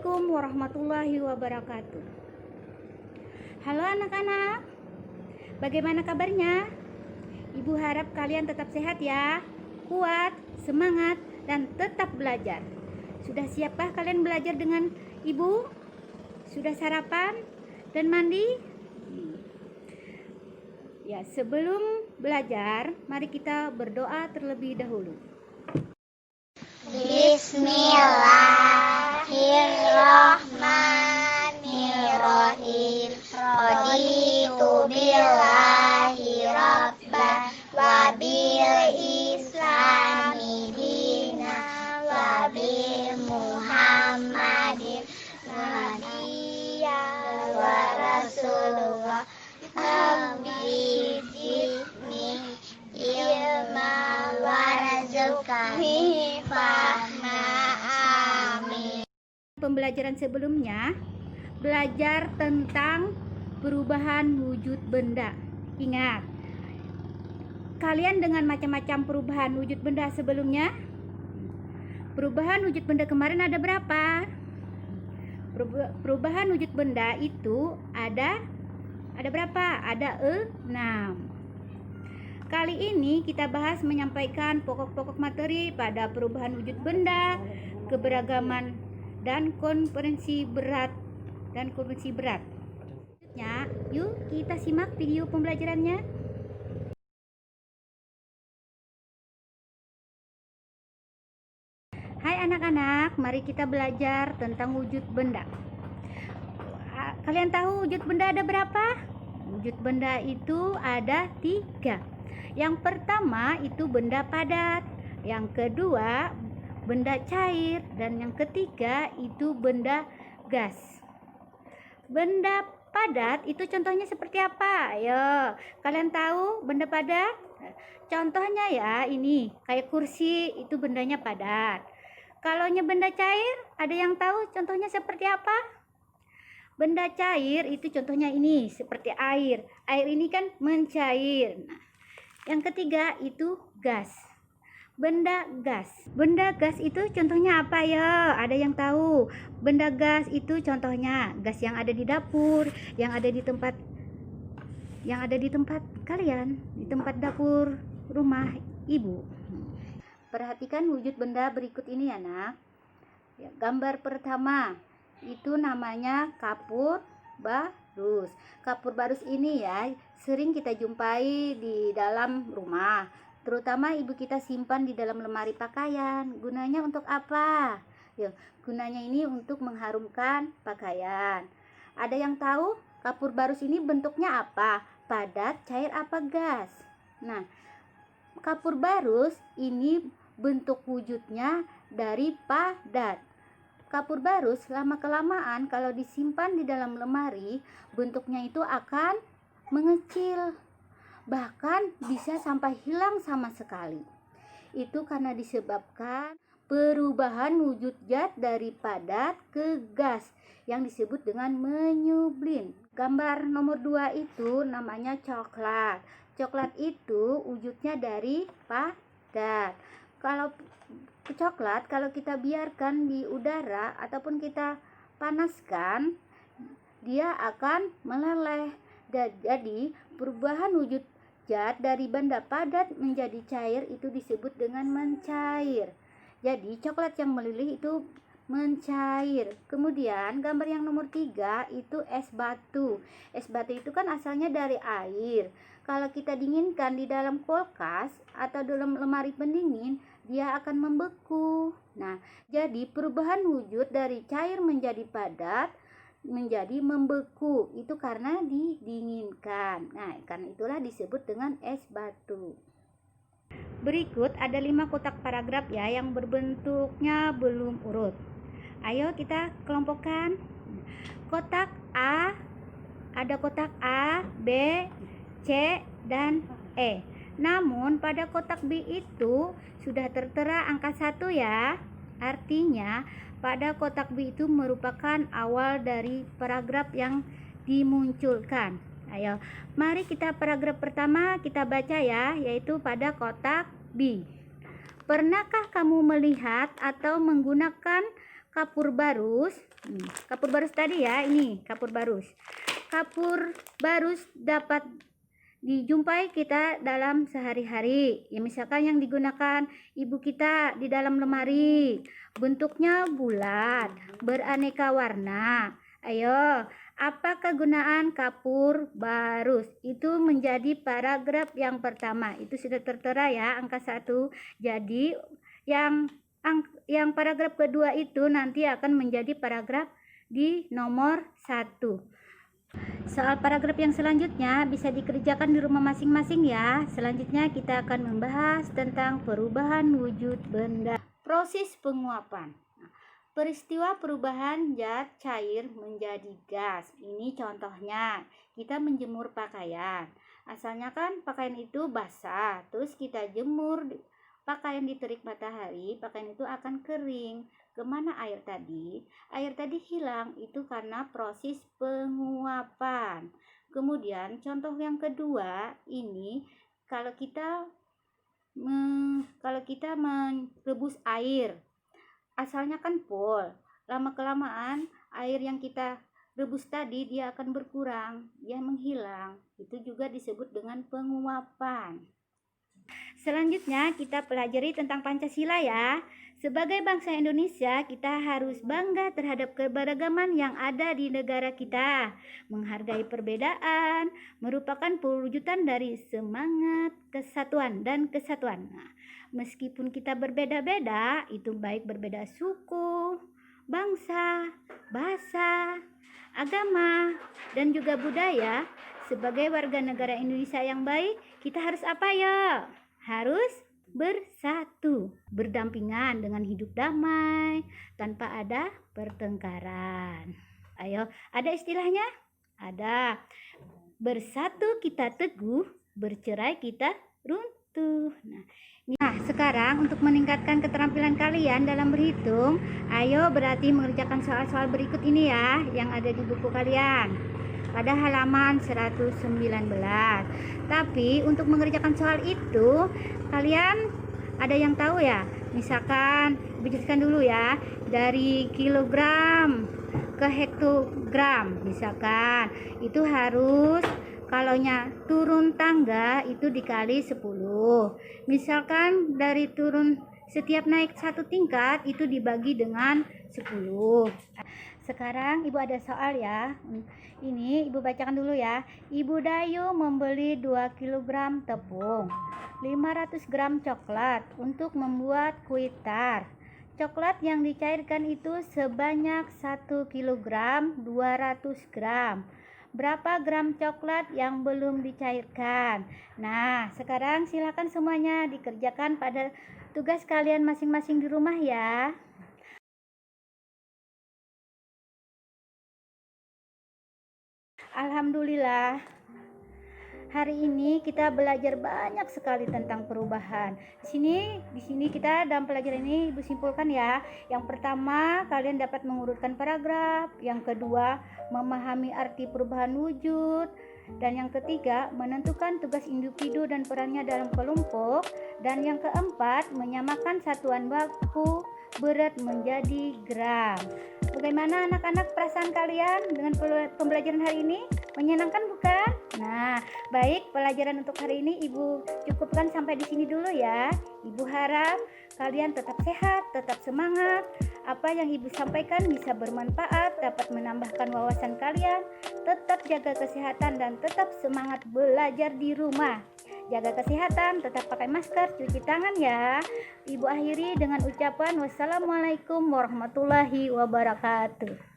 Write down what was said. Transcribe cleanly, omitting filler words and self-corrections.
Assalamualaikum warahmatullahi wabarakatuh. Halo anak-anak, bagaimana kabarnya? Ibu harap kalian tetap sehat ya, kuat, semangat, dan tetap belajar. Sudah siapkah kalian belajar dengan ibu? Sudah sarapan dan mandi? Ya, sebelum belajar, mari kita berdoa terlebih dahulu. Bismillahirrahmanirrahim. Raditu billahi rabban wa bil islami dina wa bi Muhammadin nabiyyan wa rasulullah nabiyyi ilma warzuqani fahma. Amin. Pembelajaran sebelumnya belajar tentang perubahan wujud benda. Ingat, kalian dengan macam-macam perubahan wujud benda sebelumnya. Perubahan wujud benda kemarin ada berapa? Perubahan wujud benda itu ada berapa? Ada 6. Kali ini kita bahas menyampaikan pokok-pokok materi pada perubahan wujud benda, keberagaman dan konferensi berat. Selanjutnya, yuk kita simak video pembelajarannya. Hai anak-anak, mari kita belajar tentang wujud benda. Kalian tahu wujud benda ada berapa? Wujud benda itu ada 3. Yang pertama itu benda padat, yang kedua benda cair, dan yang ketiga itu benda gas. Benda padat itu contohnya seperti apa? Ayo, kalian tahu benda padat? Contohnya ya ini, kayak kursi itu bendanya padat. Kalau benda cair, ada yang tahu contohnya seperti apa? Benda cair itu contohnya ini, seperti air. Air ini kan mencair. Nah, yang ketiga itu gas. Benda gas. Benda gas itu contohnya apa ya? Ada yang tahu? Benda gas itu contohnya gas yang ada di dapur, yang ada di tempat kalian, di tempat dapur rumah ibu. Perhatikan wujud benda berikut ini ya, Nak. Ya, gambar pertama itu namanya kapur barus. Kapur barus ini ya sering kita jumpai di dalam rumah. Terutama ibu kita simpan di dalam lemari pakaian. Gunanya untuk apa? Ya, gunanya ini untuk mengharumkan pakaian. Ada yang tahu kapur barus ini bentuknya apa? Padat, cair, apa gas? Nah, kapur barus ini bentuk wujudnya dari padat. Kapur barus lama-kelamaan kalau disimpan di dalam lemari, bentuknya itu akan mengecil. Bahkan bisa sampai hilang sama sekali. Itu karena disebabkan perubahan wujud zat dari padat ke gas yang disebut dengan menyublim. Gambar nomor 2 itu namanya coklat. Coklat itu wujudnya dari padat. Kalau coklat kalau kita biarkan di udara ataupun kita panaskan, dia akan meleleh. Jadi perubahan wujud zat dari benda padat menjadi cair itu disebut dengan mencair. Jadi coklat yang meleleh itu mencair. Kemudian gambar yang nomor 3 itu es batu. Es batu itu kan asalnya dari air. Kalau kita dinginkan di dalam kulkas atau dalam lemari pendingin, dia akan membeku. Nah, jadi perubahan wujud dari cair menjadi padat menjadi membeku itu karena didinginkan. Nah, karena itulah disebut dengan es batu. Berikut ada 5 kotak paragraf ya yang berbentuknya belum urut. Ayo kita kelompokkan. Kotak A, ada kotak A, B, C, dan E. Namun pada kotak B itu sudah tertera angka 1 ya. Artinya pada kotak B itu merupakan awal dari paragraf yang dimunculkan. Ayo, mari kita paragraf pertama kita baca ya, yaitu pada kotak B. Pernahkah kamu melihat atau menggunakan kapur barus? Kapur barus tadi ya, ini kapur barus. Kapur barus dapat dijumpai kita dalam sehari-hari. Ya misalkan yang digunakan ibu kita di dalam lemari. Bentuknya bulat, beraneka warna. Ayo, apa kegunaan kapur barus? Itu menjadi paragraf yang pertama. Itu sudah tertera ya, angka 1. Jadi yang paragraf kedua itu nanti akan menjadi paragraf di nomor 1. Soal paragraf yang selanjutnya bisa dikerjakan di rumah masing-masing ya. Selanjutnya kita akan membahas tentang perubahan wujud benda. Proses penguapan. Peristiwa perubahan zat cair menjadi gas. Ini contohnya, kita menjemur pakaian. Asalnya kan pakaian itu basah, terus kita jemur pakaian di terik matahari, pakaian itu akan kering. Kemana air tadi? Air tadi hilang, itu karena proses penguapan. Kemudian contoh yang kedua, ini kalau kita merebus air, asalnya kan full, lama-kelamaan air yang kita rebus tadi dia akan berkurang, dia menghilang. Itu juga disebut dengan penguapan. Selanjutnya kita pelajari tentang Pancasila ya. Sebagai bangsa Indonesia, kita harus bangga terhadap keberagaman yang ada di negara kita. Menghargai perbedaan merupakan perwujudan dari semangat kesatuan dan kesatuan. Nah, meskipun kita berbeda-beda, itu baik berbeda suku, bangsa, bahasa, agama, dan juga budaya. Sebagai warga negara Indonesia yang baik, kita harus apa ya? Harus bersatu, berdampingan dengan hidup damai tanpa ada pertengkaran. Ayo, ada istilahnya? Ada. Bersatu kita teguh, bercerai kita runtuh. Nah, sekarang untuk meningkatkan keterampilan kalian dalam berhitung, ayo berarti mengerjakan soal-soal berikut ini ya, yang ada di buku kalian pada halaman 119. Tapi untuk mengerjakan soal itu kalian ada yang tahu ya? Misalkan jelaskan dulu ya, dari kilogram ke hektogram. Misalkan itu harus kalaunya turun tangga itu dikali 10. Misalkan dari turun setiap naik 1 tingkat itu dibagi dengan 10. Sekarang ibu ada soal ya. Ini ibu bacakan dulu ya. Ibu Dayu membeli 2 kg tepung, 500 gram coklat untuk membuat kue tar. Coklat yang dicairkan itu sebanyak 1 kg 200 gram. Berapa gram coklat yang belum dicairkan? Nah, sekarang silakan semuanya dikerjakan pada tugas kalian masing-masing di rumah ya. Alhamdulillah, hari ini kita belajar banyak sekali tentang perubahan. Di sini kita dalam pelajaran ini ibu simpulkan ya. Yang pertama, kalian dapat mengurutkan paragraf. Yang kedua, memahami arti perubahan wujud. Dan yang ketiga, menentukan tugas individu dan perannya dalam kelompok. Dan yang keempat, menyamakan satuan baku berat menjadi gram. Bagaimana anak-anak perasaan kalian dengan pembelajaran hari ini? Menyenangkan bukan? Nah, baik, pelajaran untuk hari ini ibu cukupkan sampai di sini dulu ya. Ibu harap kalian tetap sehat, tetap semangat. Apa yang ibu sampaikan bisa bermanfaat, dapat menambahkan wawasan kalian. Tetap jaga kesehatan dan tetap semangat belajar di rumah. Jaga kesehatan, tetap pakai masker, cuci tangan ya. Ibu akhiri dengan ucapan wassalamualaikum warahmatullahi wabarakatuh.